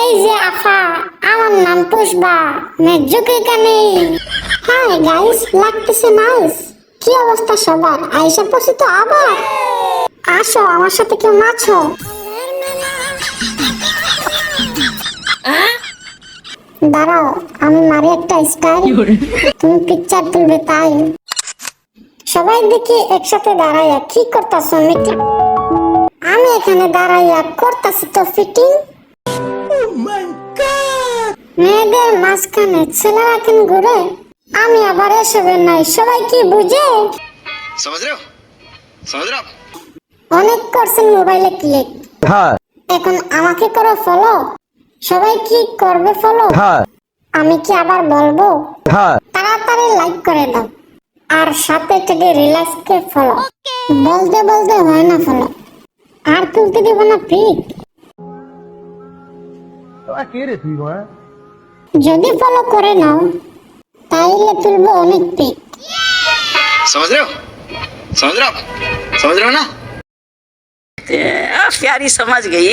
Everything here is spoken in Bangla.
এই যে আফা, আমার নাম পুষ্পা, মেজুকে কানে। হাই গাইস, লাগতেছে নাইস। কি অবস্থা সবার? আইসা পড়ছি তো আবার। আসো আমার সাথে কেউ নাচো। দাঁড়াও, আমি মারি একটা স্টাইল, তুমি পিকচার তুলবে তাই। সবাই দেখি একসাথে দাঁড়াইয়া কি করতাছো মিটিং? আমি এখানে দাঁড়াইয়া করতাছি তো ফিটিং। মেয়েদের মাঝখানে ছেলেরা কেন ঘুরে? আমি আবার এসবের নাই, সবাই কি বুঝে? समझ रहे हो समझ रहे हो आप? অনেক করছেন মোবাইলে ক্লিক, এখন আমাকে করো ফলো। সবাই কি করবে ফলো? আমি কি আবার বলবো? তাড়াতাড়ি লাইক করে দাও, আর সাথে থেকে রিল্যাক্সকে ফলো। বলতে বলতে হয় না ফলো, আর তুলতে দেব না পিক। যদি ফলো করে নাও তাইলে তুলবো অনেক পিক। समझ रहे हो समझ रहे हो आप? समझ रहे हो ना? प्यारी समझ गई।